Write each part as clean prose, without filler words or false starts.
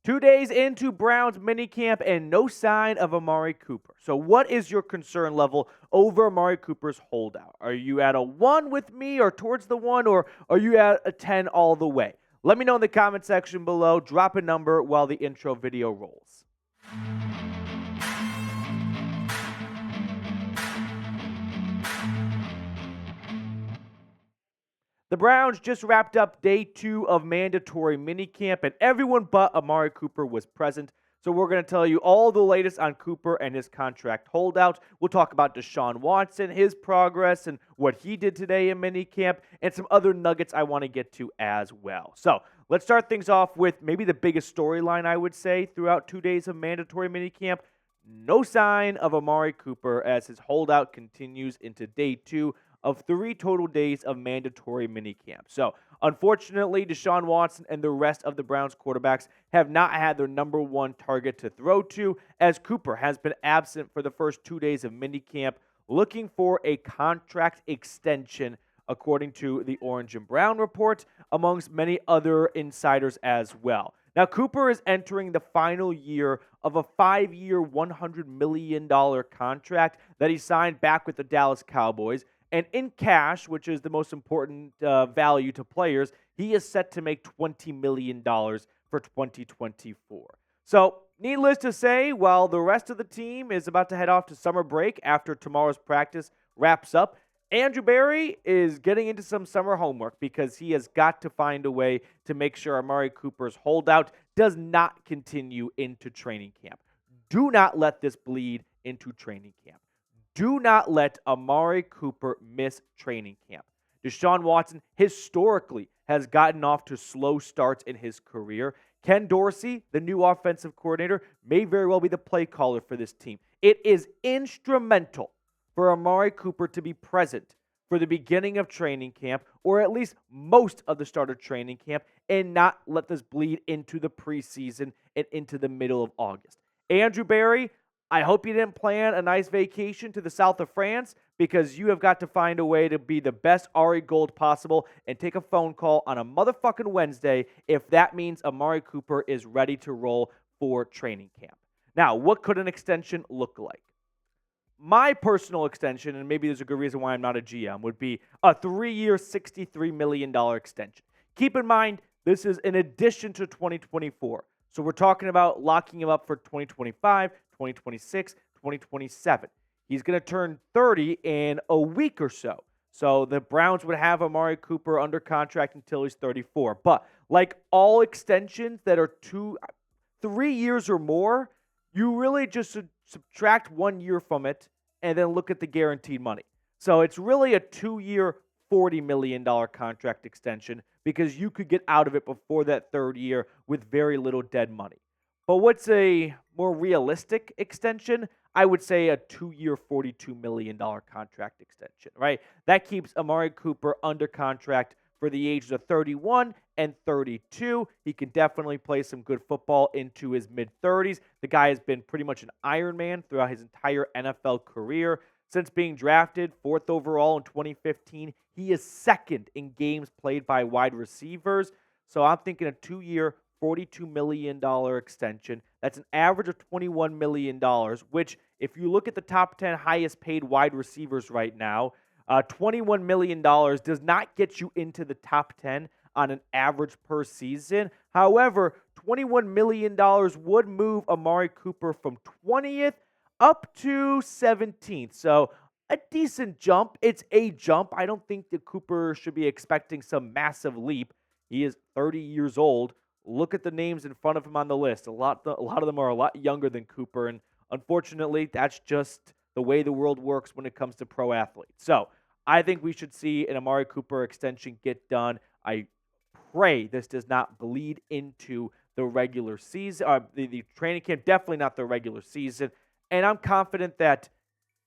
2 days into Browns minicamp and no sign of Amari Cooper. So what is your concern level over Amari Cooper's holdout? Are you at a 1 with me or towards the 1, or are you at a 10 all the way? Let me know in the comment section below. Drop a number while the intro video rolls. The Browns just wrapped up day 2 of mandatory minicamp, and everyone but Amari Cooper was present. So we're going to tell you all the latest on Cooper and his contract holdout. We'll talk about Deshaun Watson, his progress, and what he did today in minicamp, and some other nuggets I want to get to as well. So let's start things off with maybe the biggest storyline, I would say, throughout 2 days of mandatory minicamp. No sign of Amari Cooper as his holdout continues into day 2 of 3 total days of mandatory minicamp. So, unfortunately, Deshaun Watson and the rest of the Browns quarterbacks have not had their number 1 target to throw to, as Cooper has been absent for the first 2 days of minicamp, looking for a contract extension, according to the Orange and Brown report, amongst many other insiders as well. Now, Cooper is entering the final year of a 5-year, $100 million contract that he signed back with the Dallas Cowboys. And in cash, which is the most important value to players, he is set to make $20 million for 2024. So, needless to say, while the rest of the team is about to head off to summer break after tomorrow's practice wraps up, Andrew Berry is getting into some summer homework because he has got to find a way to make sure Amari Cooper's holdout does not continue into training camp. Do not let this bleed into training camp. Do not let Amari Cooper miss training camp. Deshaun Watson historically has gotten off to slow starts in his career. Ken Dorsey, the new offensive coordinator, may very well be the play caller for this team. It is instrumental for Amari Cooper to be present for the beginning of training camp, or at least most of the start of training camp, and not let this bleed into the preseason and into the middle of August. Andrew Berry, I hope you didn't plan a nice vacation to the south of France, because you have got to find a way to be the best Ari Gold possible and take a phone call on a motherfucking Wednesday if that means Amari Cooper is ready to roll for training camp. Now, what could an extension look like? My personal extension, and maybe there's a good reason why I'm not a GM, would be a 3-year, $63 million extension. Keep in mind, this is in addition to 2024. So we're talking about locking him up for 2025, 2026, 2027. He's going to turn 30 in a week or so. So the Browns would have Amari Cooper under contract until he's 34. But like all extensions that are 3 years or more, you really just subtract 1 year from it and then look at the guaranteed money. So it's really a 2-year, $40 million contract extension, because you could get out of it before that 3rd year with very little dead money. But what's a more realistic extension? I would say a 2-year, $42 million contract extension, right? That keeps Amari Cooper under contract for the ages of 31 and 32. He can definitely play some good football into his mid-30s. The guy has been pretty much an Iron Man throughout his entire NFL career. Since being drafted 4th overall in 2015, he is 2nd in games played by wide receivers. So I'm thinking a 2-year, $42 million extension. That's an average of $21 million, which, if you look at the top 10 highest paid wide receivers right now, $21 million does not get you into the top 10 on an average per season. However, $21 million would move Amari Cooper from 20th up to 17th. So a decent jump. It's a jump. I don't think that Cooper should be expecting some massive leap. He is 30 years old. Look at the names in front of him on the list. A lot of them are a lot younger than Cooper, and unfortunately, that's just the way the world works when it comes to pro athletes. So I think we should see an Amari Cooper extension get done. I pray this does not bleed into the regular season, the training camp, definitely not the regular season. And I'm confident that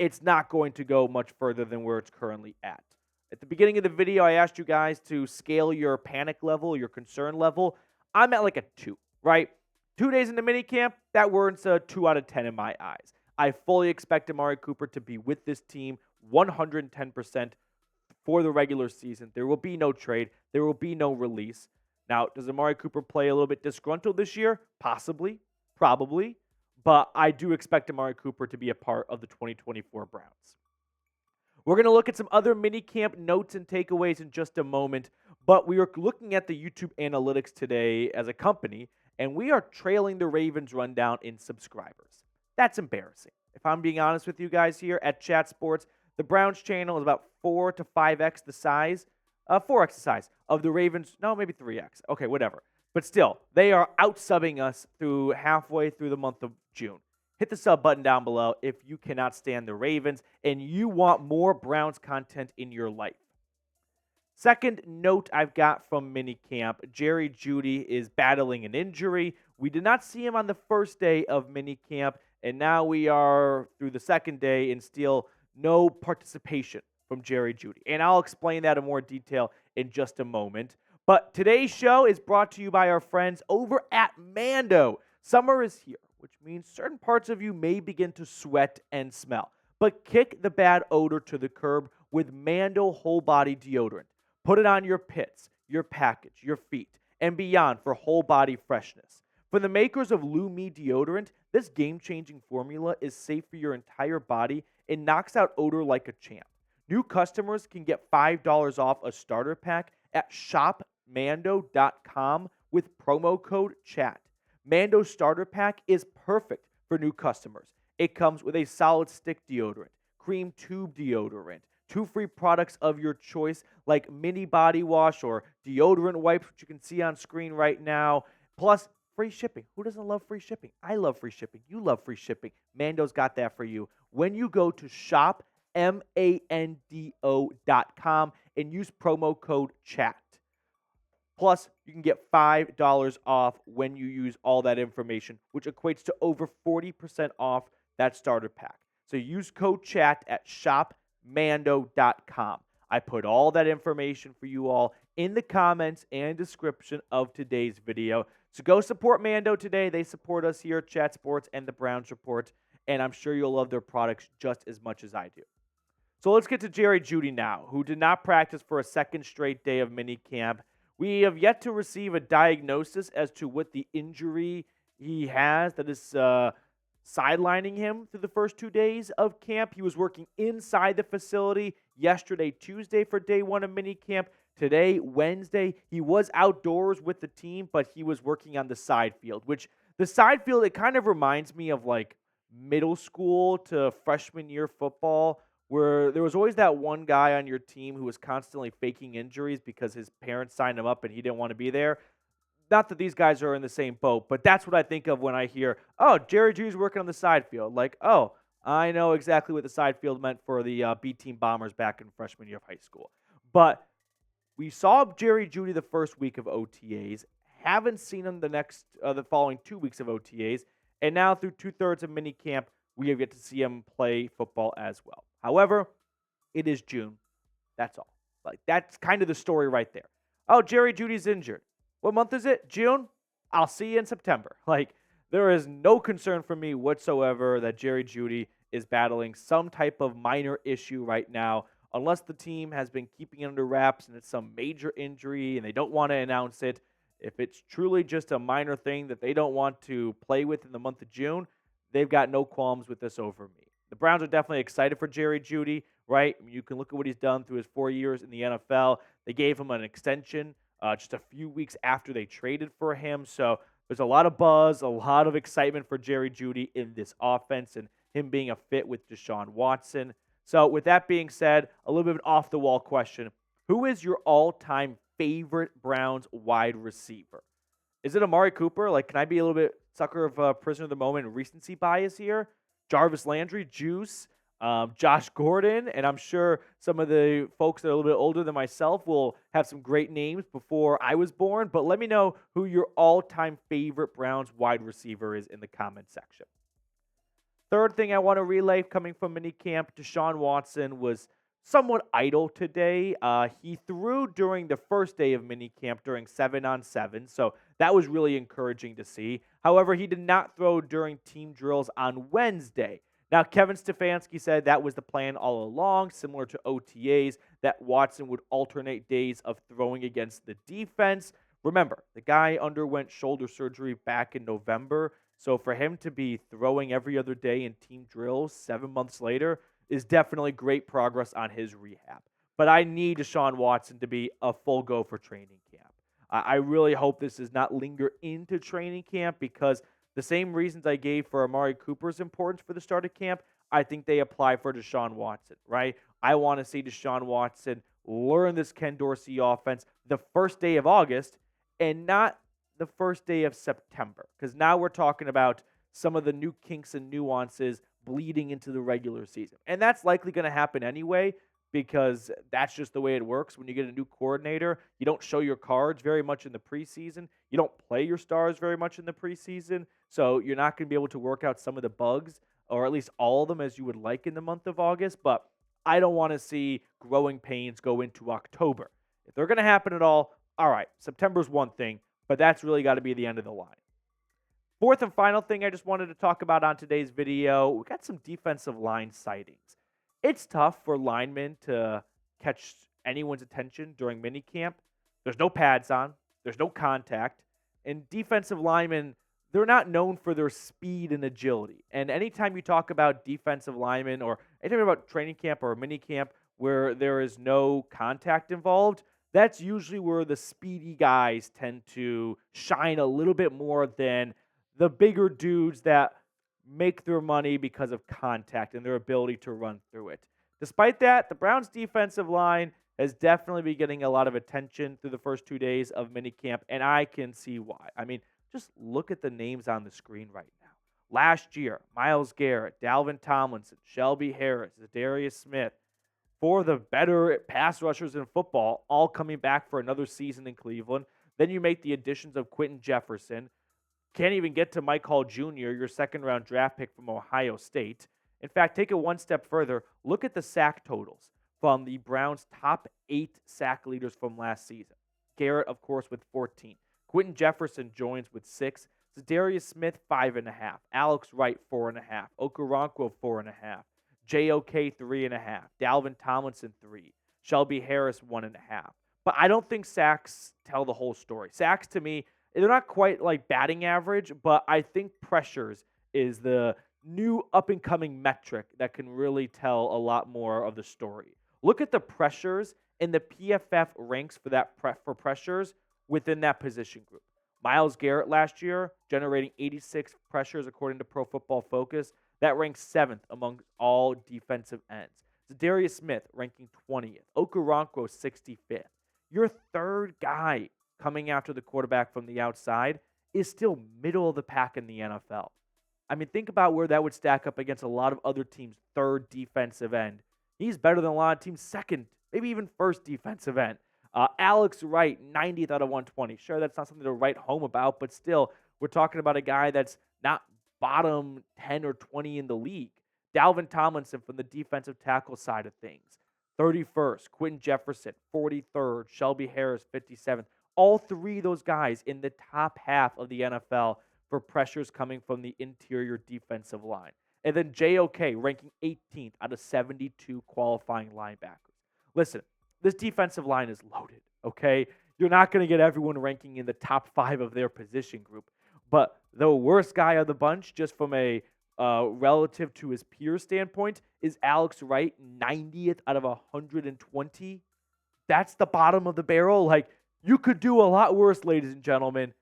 it's not going to go much further than where it's currently at. At the beginning of the video, I asked you guys to scale your panic level, your concern level. I'm at like a 2, right? 2 days into minicamp, that warrants a 2 out of 10 in my eyes. I fully expect Amari Cooper to be with this team 110% for the regular season. There will be no trade. There will be no release. Now, does Amari Cooper play a little bit disgruntled this year? Possibly, probably, but I do expect Amari Cooper to be a part of the 2024 Browns. We're going to look at some other minicamp notes and takeaways in just a moment, but we are looking at the YouTube analytics today as a company, and we are trailing the Ravens rundown in subscribers. That's embarrassing. If I'm being honest with you guys here at Chat Sports, the Browns channel is about 4 to 5x the size, 4x the size of the Ravens. No, maybe 3x. Okay, whatever. But still, they are out-subbing us through halfway through the month of June. Hit the sub button down below if you cannot stand the Ravens and you want more Browns content in your life. Second note I've got from minicamp, Jerry Jeudy is battling an injury. We did not see him on the first day of minicamp, and now we are through the second day and still no participation from Jerry Jeudy. And I'll explain that in more detail in just a moment. But today's show is brought to you by our friends over at Mando. Summer is here, which means certain parts of you may begin to sweat and smell. But kick the bad odor to the curb with Mando Whole Body Deodorant. Put it on your pits, your package, your feet, and beyond for whole body freshness. For the makers of Lumi Deodorant, this game-changing formula is safe for your entire body and knocks out odor like a champ. New customers can get $5 off a starter pack at shopmando.com with promo code CHAT. Mando's starter pack is perfect for new customers. It comes with a solid stick deodorant, cream tube deodorant, 2 free products of your choice like mini body wash or deodorant wipes, which you can see on screen right now, plus free shipping. Who doesn't love free shipping? I love free shipping. You love free shipping. Mando's got that for you. When you go to shopmando.com and use promo code CHAT. Plus, you can get $5 off when you use all that information, which equates to over 40% off that starter pack. So use code CHAT at shopmando.com. I put all that information for you all in the comments and description of today's video. So go support Mando today. They support us here at Chat Sports and the Browns Report, and I'm sure you'll love their products just as much as I do. So let's get to Jerry Jeudy now, who did not practice for a second straight day of minicamp. We have yet to receive a diagnosis as to what the injury he has that is sidelining him through the first 2 days of camp. He was working inside the facility yesterday, Tuesday, for day 1 of minicamp. Today, Wednesday, he was outdoors with the team, but he was working on the side field, which the side field, it kind of reminds me of like middle school to freshman year football, where there was always that one guy on your team who was constantly faking injuries because his parents signed him up and he didn't want to be there. Not that these guys are in the same boat, but that's what I think of when I hear, oh, Jerry Jeudy's working on the side field. Like, oh, I know exactly what the side field meant for the B-team Bombers back in freshman year of high school. But we saw Jerry Jeudy the first week of OTAs, haven't seen him the following 2 weeks of OTAs, and now through 2/3 of minicamp, we have yet to see him play football as well. However, it is June. That's all. Like, that's kind of the story right there. Oh, Jerry Jeudy's injured. What month is it? June? I'll see you in September. Like, there is no concern for me whatsoever that Jerry Jeudy is battling some type of minor issue right now, unless the team has been keeping it under wraps and it's some major injury and they don't want to announce it. If it's truly just a minor thing that they don't want to play with in the month of June, they've got no qualms with this over me. The Browns are definitely excited for Jerry Jeudy, right? I mean, you can look at what he's done through his 4 years in the NFL. They gave him an extension just a few weeks after they traded for him. So there's a lot of buzz, a lot of excitement for Jerry Jeudy in this offense and him being a fit with Deshaun Watson. So with that being said, a little bit of an off-the-wall question. Who is your all-time favorite Browns wide receiver? Is it Amari Cooper? Like, can I be a little bit sucker of prisoner of the moment and recency bias here? Jarvis Landry, Juice, Josh Gordon, and I'm sure some of the folks that are a little bit older than myself will have some great names before I was born, but let me know who your all-time favorite Browns wide receiver is in the comment section. Third thing I want to relay coming from minicamp, Deshaun Watson was somewhat idle today. He threw during the first day of minicamp during 7-on-7, so that was really encouraging to see. However, he did not throw during team drills on Wednesday. Now, Kevin Stefanski said that was the plan all along, similar to OTAs, that Watson would alternate days of throwing against the defense. Remember, the guy underwent shoulder surgery back in November, so for him to be throwing every other day in team drills 7 months later is definitely great progress on his rehab. But I need Deshaun Watson to be a full go for training camp. I really hope this does not linger into training camp because the same reasons I gave for Amari Cooper's importance for the start of camp, I think they apply for Deshaun Watson, right? I want to see Deshaun Watson learn this Ken Dorsey offense the first day of August and not the first day of September, because now we're talking about some of the new kinks and nuances bleeding into the regular season. And that's likely going to happen anyway, because that's just the way it works. When you get a new coordinator, you don't show your cards very much in the preseason. You don't play your stars very much in the preseason. So you're not going to be able to work out some of the bugs, or at least all of them, as you would like in the month of August. But I don't want to see growing pains go into October. If they're going to happen at all right, September's one thing, but that's really got to be the end of the line. Fourth and final thing I just wanted to talk about on today's video, we got some defensive line sightings. It's tough for linemen to catch anyone's attention during minicamp. There's no pads on, there's no contact, and defensive linemen, they're not known for their speed and agility. And anytime you talk about defensive linemen or anytime about training camp or mini camp where there is no contact involved, that's usually where the speedy guys tend to shine a little bit more than the bigger dudes that make their money because of contact and their ability to run through it. Despite that, the Browns' defensive line has definitely been getting a lot of attention through the first 2 days of minicamp, and I can see why. I mean, just look at the names on the screen right now. Last year, Myles Garrett, Dalvin Tomlinson, Shelby Harris, Zadarius Smith, four of the better pass rushers in football, all coming back for another season in Cleveland. Then you make the additions of Quentin Jefferson. Can't even get to Mike Hall Jr., your second-round draft pick from Ohio State. In fact, take it one step further. Look at the sack totals from the Browns' top 8 sack leaders from last season. Garrett, of course, with 14. Quentin Jefferson joins with 6. Zadarius Smith, 5.5. Alex Wright, 4.5. Okoronkwo, 4.5. JOK, 3.5. Dalvin Tomlinson, 3. Shelby Harris, 1.5. But I don't think sacks tell the whole story. Sacks, to me, they're not quite like batting average, but I think pressures is the new up-and-coming metric that can really tell a lot more of the story. Look at the pressures, and the PFF ranks for that for pressures within that position group. Myles Garrett last year, generating 86 pressures according to Pro Football Focus. That ranks 7th among all defensive ends. Zadarius Smith ranking 20th. Okoronkwo 65th. Your third guy coming after the quarterback from the outside is still middle of the pack in the NFL. I mean, think about where that would stack up against a lot of other teams' third defensive end. He's better than a lot of teams' second, maybe even first defensive end. Alex Wright, 90th out of 120. Sure, that's not something to write home about, but still, we're talking about a guy that's not bottom 10 or 20 in the league. Dalvin Tomlinson from the defensive tackle side of things, 31st. Quentin Jefferson, 43rd. Shelby Harris, 57th. All three of those guys in the top half of the NFL for pressures coming from the interior defensive line. And then JOK ranking 18th out of 72 qualifying linebackers. Listen, this defensive line is loaded, okay? You're not going to get everyone ranking in the top 5 of their position group. But the worst guy of the bunch, just from a relative to his peer standpoint, is Alex Wright, 90th out of 120. That's the bottom of the barrel. Like, you could do a lot worse, ladies and gentlemen.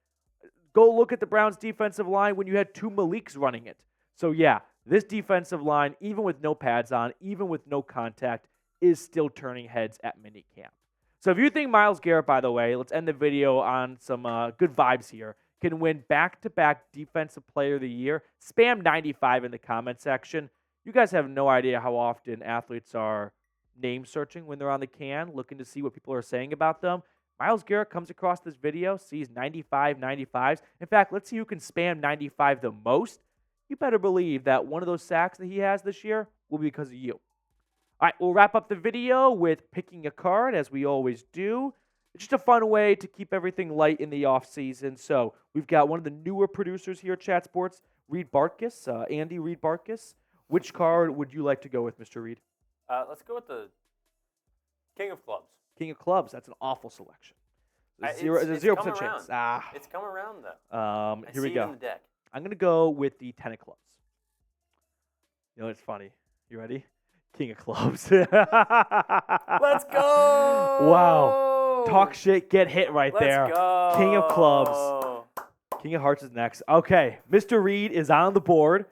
Go look at the Browns' defensive line when you had 2 Maliks running it. So, yeah, this defensive line, even with no pads on, even with no contact, is still turning heads at minicamp. So if you think Myles Garrett, by the way, let's end the video on some good vibes here, can win back-to-back Defensive Player of the Year, spam 95 in the comment section. You guys have no idea how often athletes are name searching when they're on the can, looking to see what people are saying about them. Myles Garrett comes across this video, sees 95, 95s. In fact, let's see who can spam 95 the most. You better believe that one of those sacks that he has this year will be because of you. All right, we'll wrap up the video with picking a card, as we always do. It's just a fun way to keep everything light in the offseason. So we've got one of the newer producers here at Chat Sports, Reed Bartkus, Andy Reed Bartkus. Which card would you like to go with, Mr. Reed? Let's go with the King of Clubs. King of Clubs. That's an awful selection. There's a 0% chance. It's come around, though. Here we go. In the deck. I'm going to go with the 10 of clubs. You know, it's funny. You ready? King of clubs. Let's go! Wow. Talk shit, get hit right there. Let's go. King of clubs. King of hearts is next. Okay, Mr. Reed is on the board.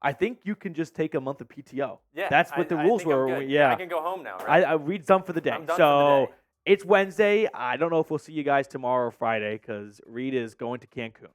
I think you can just take a month of PTO. Yeah, that's what the rules were. Yeah, I can go home now, right? Reed's done for the day. I'm done for the day. It's Wednesday. I don't know if we'll see you guys tomorrow or Friday because Reed is going to Cancun.